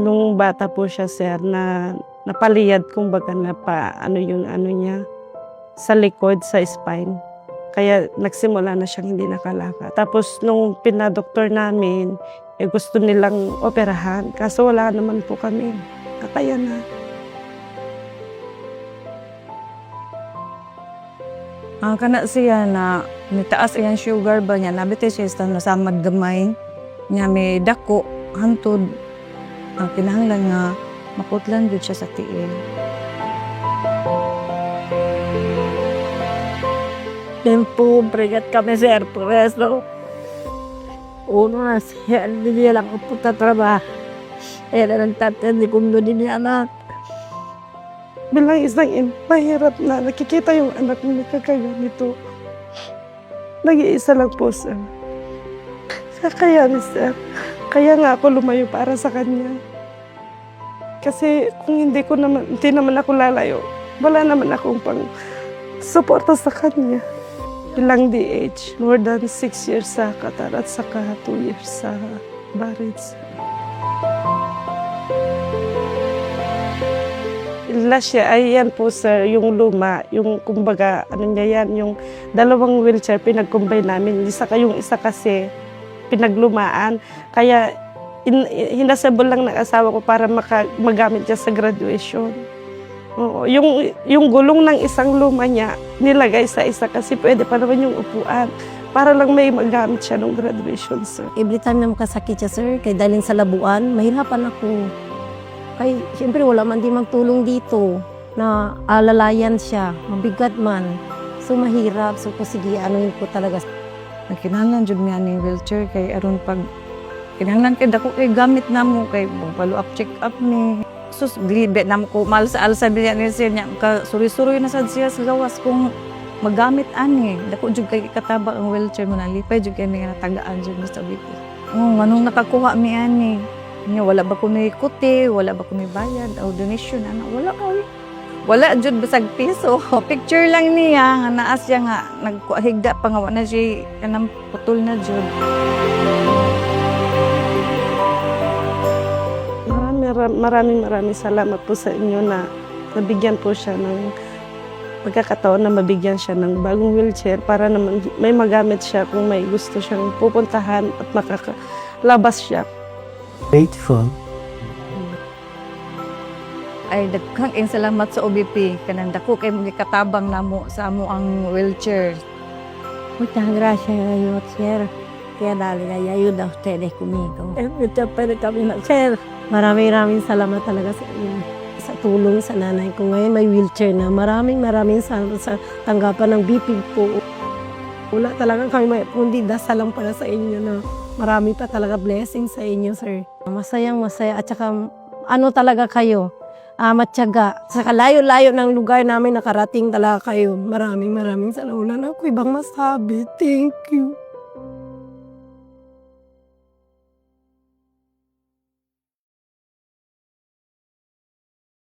Nung bata po siya, sir, na napaliyad, kumbaga yung ano niya, sa likod, sa spine. Kaya nagsimula na siyang hindi nakalakad. Tapos nung pinadoktor namin, gusto nilang operahan. Kaso wala naman po kami kakayanan. Kana siya na nitaas iyang sugar ba niya, nabiti siya sa nasamad gamay niya may dako, hantod. Ang kinahanglan nga maputlan gud siya sa tiil. Tempo, bregat kami sir, preso. Uno na siya, hindi niya lang ako trabaho. Era ng tatay, hindi ko din niya anak. Bilang isang mahirap na nakikita yung anak mo nagkakaganito. Nag-iisa lang po, sir. Kaya ni sir, kaya nga ako lumayo para sa kanya. Kasi kung hindi naman ako lalayo, wala naman akong pang suporta sa kanya. Bilang DH, more than 6 years sa Qatar at saka 2 years sa Bahrain. Last year, ay yan po sir, yung luma, yung kumbaga, ano niya yan, yung dalawang wheelchair pinag-combine namin. Yung isa kasi pinaglumaan. Kaya hinasabol lang ng asawa ko para magamit niya sa graduation. Oo, yung gulong ng isang luma niya, nilagay sa isa kasi pwede pa naman yung upuan. Para lang may magamit siya ng graduation, sir. Every time na makasakit siya sir, kay dalhin sa labuan, mahirapan ako. Kay siyempre wala man di magtulong dito na alalayan siya, mabigat man. So mahirap, so sige, ano ko talaga. Kinahanglan jud mi ani wheelchair kay aron pag kinahanglan kay dako kay gamit namo kay follow up check up ni. Sus glibe namo ko mal sa alsa biya ni sir nya ka suri-suri na sad siya sa gawas kung magamit ani. Dako jud kay kataba ang wheelchair mo nalipay jud kay nga natagaan jud sa biti. Anong nakakuha mi ani? Nya wala ba ko ni kuti, wala ba ko ni bayad o donation ana wala kay. Wala jud basag piso. Picture lang niya nga naa siya nga nagkuhigda pa nga na siya kanang putol na jud. Maraming salamat po sa inyo na nabigyan po siya ng pagkakataon na mabigyan siya ng bagong wheelchair para naman may magamit siya kung may gusto siyang pupuntahan at makakalabas siya. Grateful. Ay daghang salamat sa OBP kanang dako kay mga katabang namo sa amo ang wheelchair. Muchas gracias a sir. Kaya dali na ayuda ustedes conmigo. Muchas pwede kami na sir. Maraming salamat talaga sa inyo. Sa tulong sa nanay ko ngayon may wheelchair na. Maraming salamat sa tanggapan ng BP po. Wala talaga kami may kundi dasal lang para sa inyo na marami pa talaga blessing sa inyo, sir. Masaya at saka ano talaga kayo, matyaga. Sa kalayo-layo ng lugar namin nakarating talaga kayo. Maraming salamat. Wala na ako ibang masabi. Thank you.